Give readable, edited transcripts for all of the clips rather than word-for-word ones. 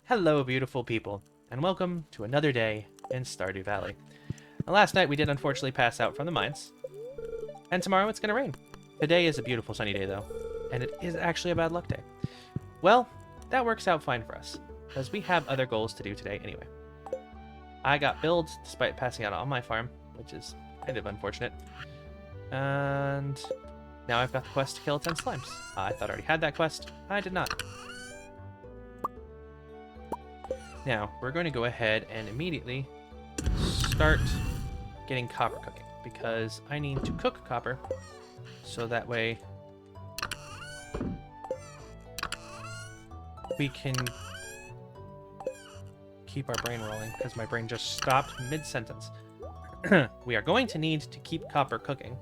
Hello, beautiful people, and welcome to another day in Stardew Valley. Now, last night we did unfortunately pass out from the mines, and tomorrow it's going to rain. Today is a beautiful sunny day, though, and it is actually a bad luck day. Well, that works out fine for us, because we have other goals to do today anyway. I got builds despite passing out on my farm, which is kind of unfortunate. And now I've got the quest to kill 10 slimes. I thought I already had that quest. I did not. Now, we're going to go ahead and immediately start getting copper cooking, because I need to cook copper so that way we can keep our brain rolling, because my brain just stopped mid-sentence. We are going to need to keep copper cooking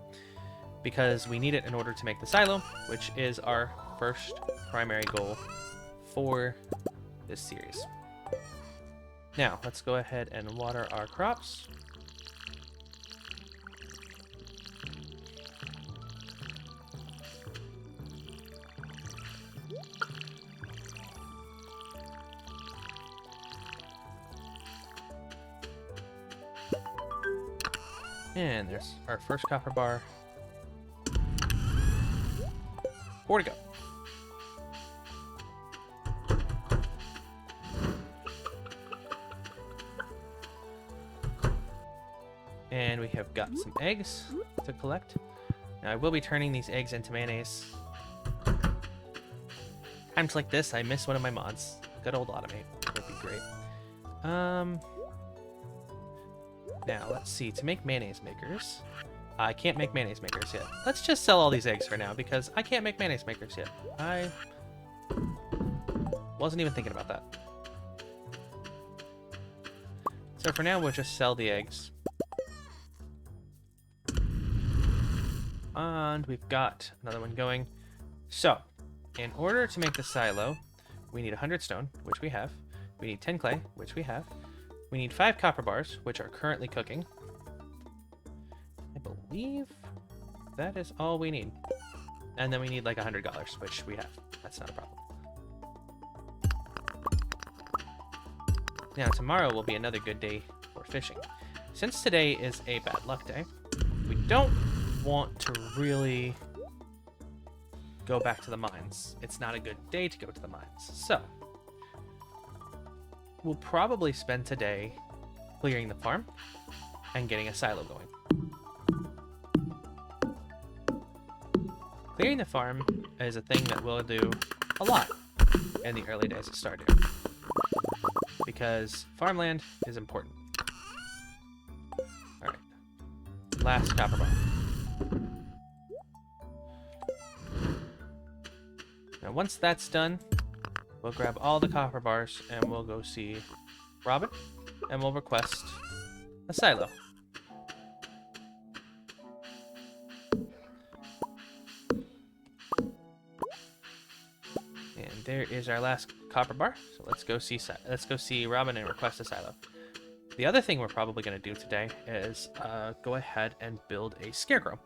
because we need it in order to make the silo, which is our first primary goal for this series. Now, let's go ahead and water our crops. And there's our first copper bar. 4 to go. And we have got some eggs to collect. Now I will be turning these eggs into mayonnaise. Times like this, I miss one of my mods. Good old automate. That'd be great. Now let's see. To make mayonnaise makers, I can't make mayonnaise makers yet. Let's just sell all these eggs for now because I can't make mayonnaise makers yet. I wasn't even thinking about that. So for now, we'll just sell the eggs. And we've got another one going. So, in order to make the silo, we need 100 stone, which we have. We need 10 clay, which we have. We need 5 copper bars, which are currently cooking. I believe that is all we need. And then we need like $100, which we have. That's not a problem. Now, tomorrow will be another good day for fishing. Since today is a bad luck day, we don't want to really go back to the mines. It's not a good day to go to the mines. So, we'll probably spend today clearing the farm and getting a silo going. Clearing the farm is a thing that we'll do a lot in the early days of Stardew, because farmland is important. Alright. Last copper bar. Now, once that's done, we'll grab all the copper bars and we'll go see Robin and we'll request a silo. And there is our last copper bar. So let's go see Robin and request a silo. The other thing we're probably going to do today is go ahead and build a scarecrow,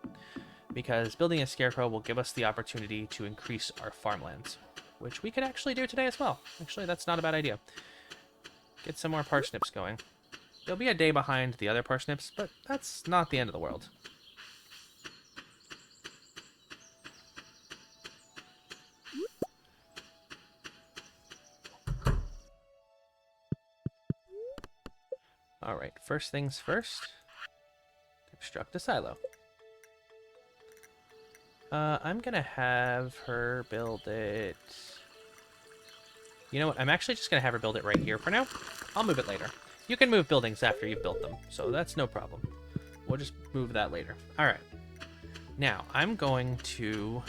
because building a scarecrow will give us the opportunity to increase our farmlands, which we could actually do today as well. Actually, that's not a bad idea. Get some more parsnips going. There'll be a day behind the other parsnips, but that's not the end of the world. Alright, first things first. Construct a silo. I'm gonna have her build it... You know what? I'm actually just gonna have her build it right here for now. I'll move it later. You can move buildings after you've built them, so that's no problem. We'll just move that later. Alright. Now, I'm going to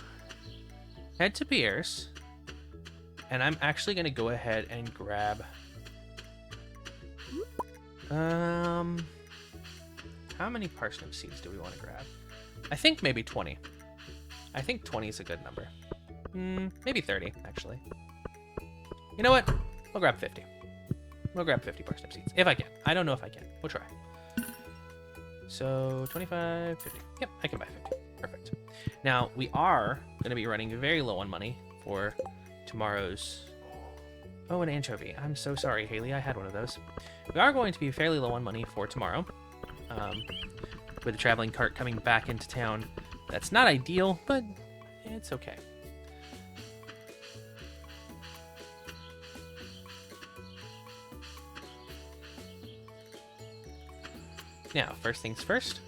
head to Pierre's, and I'm actually gonna go ahead and grab... How many parsnip seeds do we want to grab? I think maybe 20. I think 20 is a good number. Maybe 30, actually. You know what? We'll grab 50. We'll grab 50 parsnip seeds. If I can. I don't know if I can. We'll try. So, 25, 50. Yep, I can buy 50. Perfect. Now, we are going to be running very low on money for tomorrow's Oh, an anchovy. I'm so sorry, Haley. I had one of those. We are going to be fairly low on money for tomorrow. With the traveling cart coming back into town. That's not ideal, but it's okay. Now, first things first,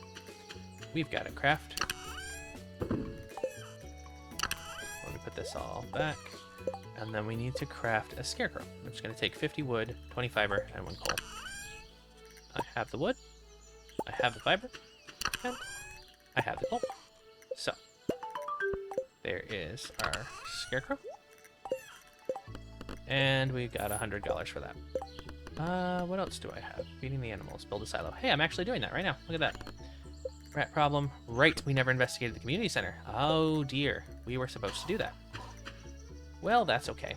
we've got to craft. Let me put this all back. And then we need to craft a scarecrow. I'm just going to take 50 wood, 20 fiber, and 1 coal. I have the wood, I have the fiber, and I have the coal. So, there is our scarecrow. And we got $100 for that. What else do I have? Feeding the animals, build a silo. Hey, I'm actually doing that right now. Look at that. Rat problem. Right, we never investigated the community center. Oh dear, we were supposed to do that. Well, that's okay.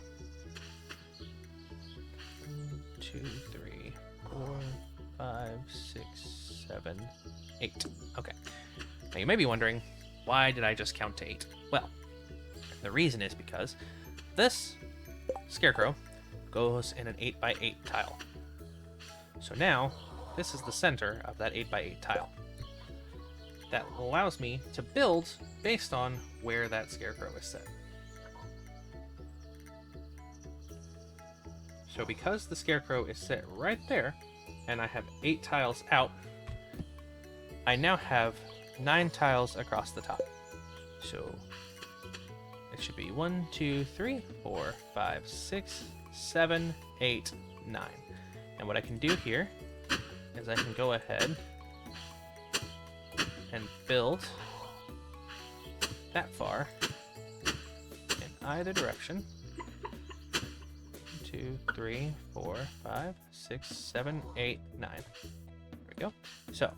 1, 2, 3, 4, 5, 6, 7, 8. Okay. Now you may be wondering, why did I just count to 8? Well, the reason is because this scarecrow goes in an 8x8 tile. So now, this is the center of that 8x8 tile. That allows me to build based on where that scarecrow is set. So because the scarecrow is set right there, and I have 8 tiles out, I now have 9 tiles across the top. So it should be 1, 2, 3, 4, 5, 6, 7, 8, 9. And what I can do here is I can go ahead and build that far in either direction. 2, 3, 4, 5, 6, 7, 8, 9. There we go. So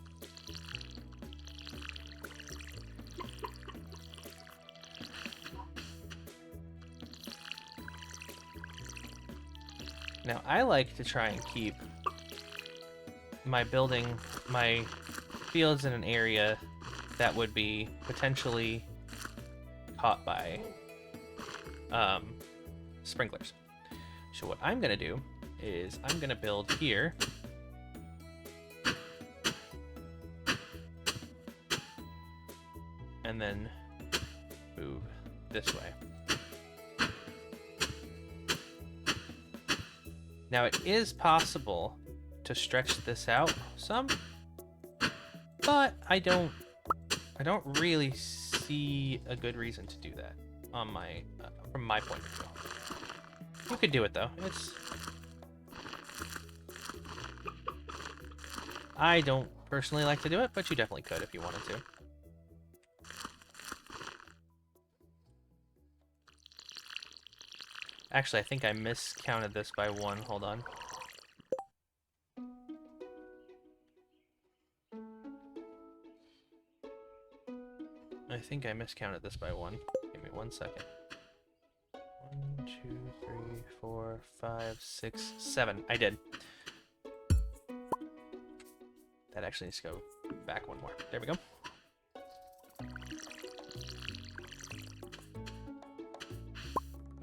now I like to try and keep my fields in an area that would be potentially caught by sprinklers. So what I'm gonna do is I'm gonna build here. And then move this way. Now it is possible to stretch this out some, but I don't really see a good reason to do that on my from my point of view. You could do it though. I don't personally like to do it, but you definitely could if you wanted to. Actually, I think I miscounted this by 1. Hold on. I think I miscounted this by 1. Give me 1 second. 1, 2, 3, 4, 5, 6, 7. I did. That actually needs to go back 1 more. There we go.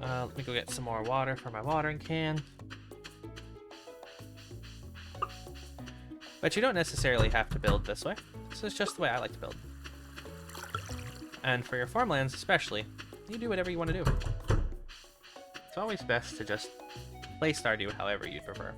Let me go get some more water for my watering can. But you don't necessarily have to build this way. This is just the way I like to build. And for your farmlands especially, you do whatever you want to do. It's always best to just play Stardew however you'd prefer.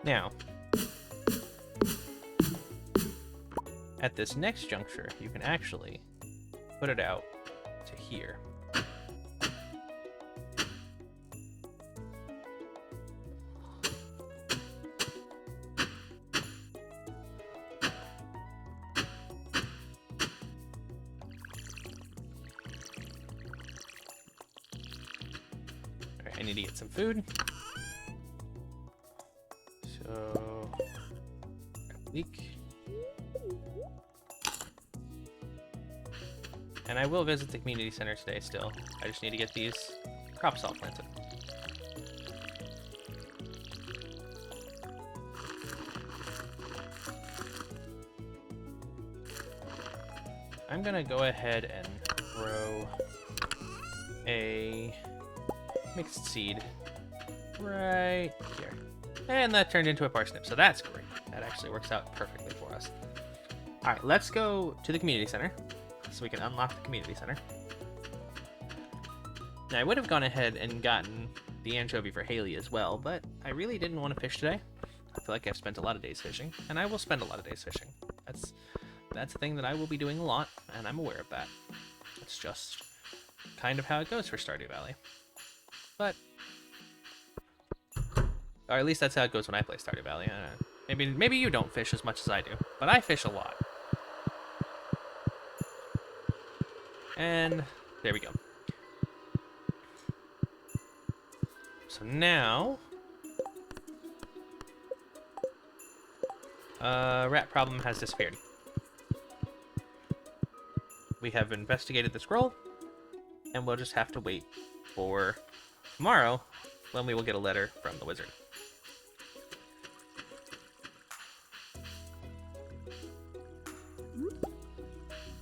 Now, at this next juncture, you can actually put it out to here. Alright, I need to get some food. So, leek. And I will visit the community center today still. I just need to get these crops all planted. I'm gonna go ahead and grow a mixed seed right here. And that turned into a parsnip, so that's great. That actually works out perfectly for us. Alright, let's go to the community center so we can unlock the community center. Now, I would have gone ahead and gotten the anchovy for Haley as well, but I really didn't want to fish today. I feel like I've spent a lot of days fishing, and I will spend a lot of days fishing. That's a thing that I will be doing a lot, and I'm aware of that. It's just kind of how it goes for Stardew Valley. But, or at least that's how it goes when I play Stardew Valley. I don't know. Maybe you don't fish as much as I do, but I fish a lot. And there we go. So now, rat problem has disappeared. We have investigated the scroll, and we'll just have to wait for tomorrow when we will get a letter from the wizard.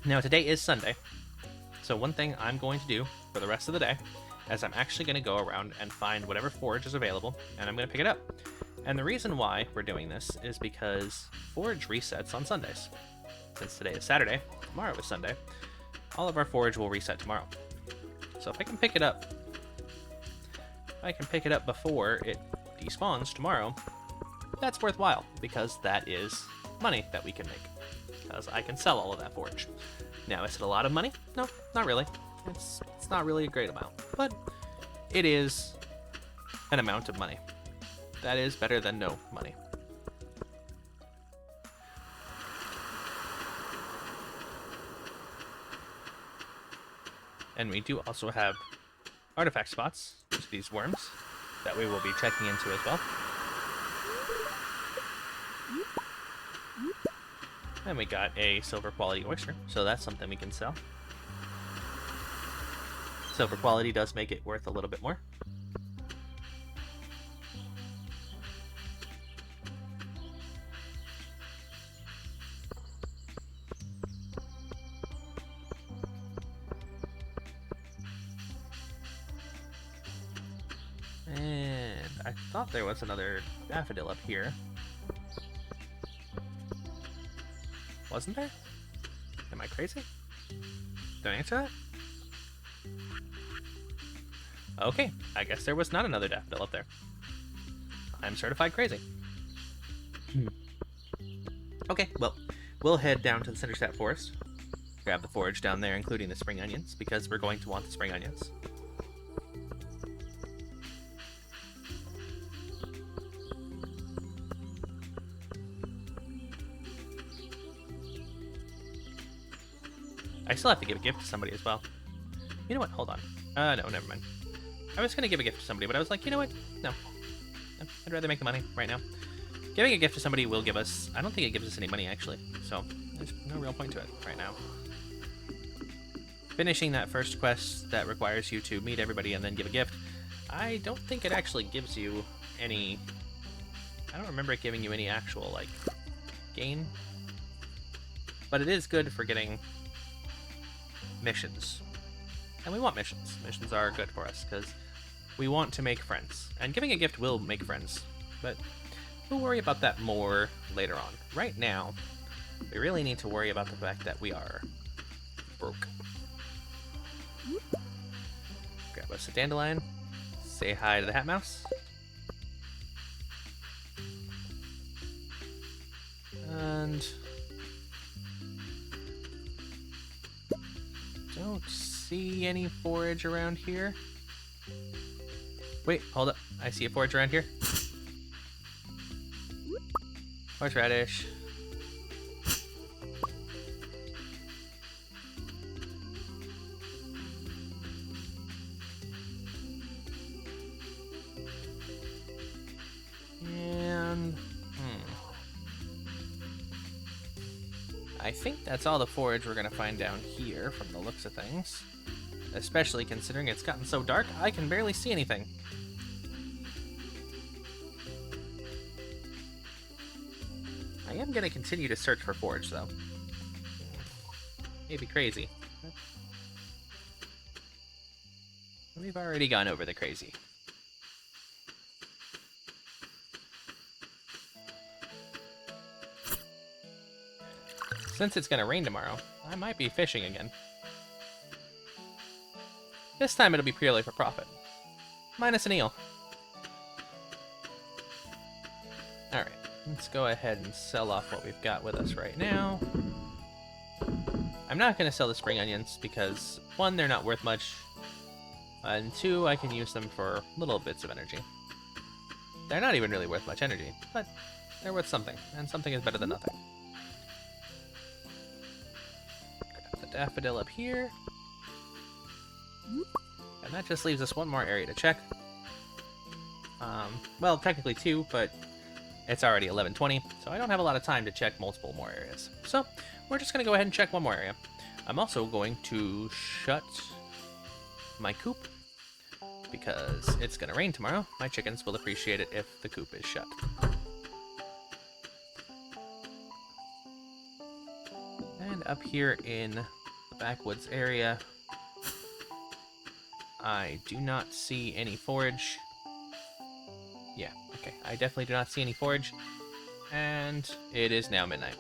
Now, today is Sunday, so one thing I'm going to do for the rest of the day is I'm actually going to go around and find whatever forage is available, and I'm going to pick it up. And the reason why we're doing this is because forage resets on Sundays. Since today is Saturday, tomorrow is Sunday, all of our forage will reset tomorrow. So if I can pick it up, before it despawns tomorrow, that's worthwhile, because that is money that we can make. Because I can sell all of that forage. Now, is it a lot of money? No, not really. It's not really a great amount, but it is an amount of money. That is better than no money. And we do also have artifact spots to these worms that we will be checking into as well. And we got a silver quality oyster, so that's something we can sell. Silver quality does make it worth a little bit more. And I thought there was another daffodil up here. Wasn't there? Am I crazy? Don't answer that? Okay, I guess there was not another daffodil up there. I'm certified crazy. Okay, well, we'll head down to the Cindersap Forest, grab the forage down there, including the spring onions, because we're going to want the spring onions. I still have to give a gift to somebody as well. You know what? Hold on. No, never mind. I was going to give a gift to somebody, but I was like, you know what? No. I'd rather make the money right now. Giving a gift to somebody will give us... I don't think it gives us any money, actually. So, there's no real point to it right now. Finishing that first quest that requires you to meet everybody and then give a gift, I don't think it actually gives you any... I don't remember it giving you any actual, like, gain. But it is good for getting missions. And we want missions. Missions are good for us, because we want to make friends. And giving a gift will make friends, but we'll worry about that more later on. Right now, we really need to worry about the fact that we are broke. Grab us a dandelion, say hi to the hat mouse. And don't see any forage around here. Wait, hold up. I see a forage around here. Horseradish. And I think that's all the forage we're going to find down here from the looks of things. Especially considering it's gotten so dark, I can barely see anything. I am going to continue to search for forage, though. Maybe crazy. We've already gone over the crazy. Since it's going to rain tomorrow, I might be fishing again. This time it'll be purely for profit. Minus an eel. Alright, let's go ahead and sell off what we've got with us right now. I'm not going to sell the spring onions because, one, they're not worth much, and two, I can use them for little bits of energy. They're not even really worth much energy, but they're worth something, and something is better than nothing. Grab the daffodil up here. And that just leaves us one more area to check. Well, technically two, but it's already 11:20, so I don't have a lot of time to check multiple more areas. So, we're just going to go ahead and check one more area. I'm also going to shut my coop, because it's going to rain tomorrow. My chickens will appreciate it if the coop is shut. And up here in the backwoods area, I do not see any forage. Yeah, okay. I definitely do not see any forage. And it is now midnight.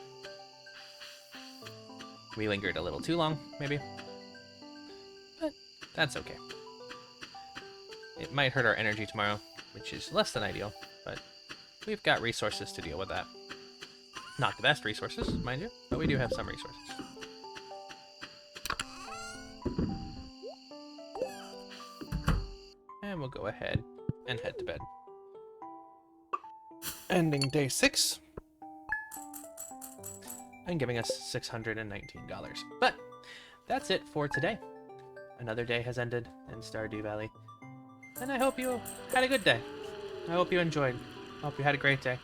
We lingered a little too long, maybe. But that's okay. It might hurt our energy tomorrow, which is less than ideal, but we've got resources to deal with that. Not the best resources, mind you, but we do have some resources. And we'll go ahead and head to bed. Ending day 6. And giving us $619. But that's it for today. Another day has ended in Stardew Valley. And I hope you had a good day. I hope you enjoyed. I hope you had a great day.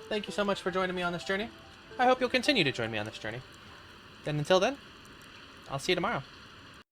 Thank you so much for joining me on this journey. I hope you'll continue to join me on this journey. And until then, I'll see you tomorrow.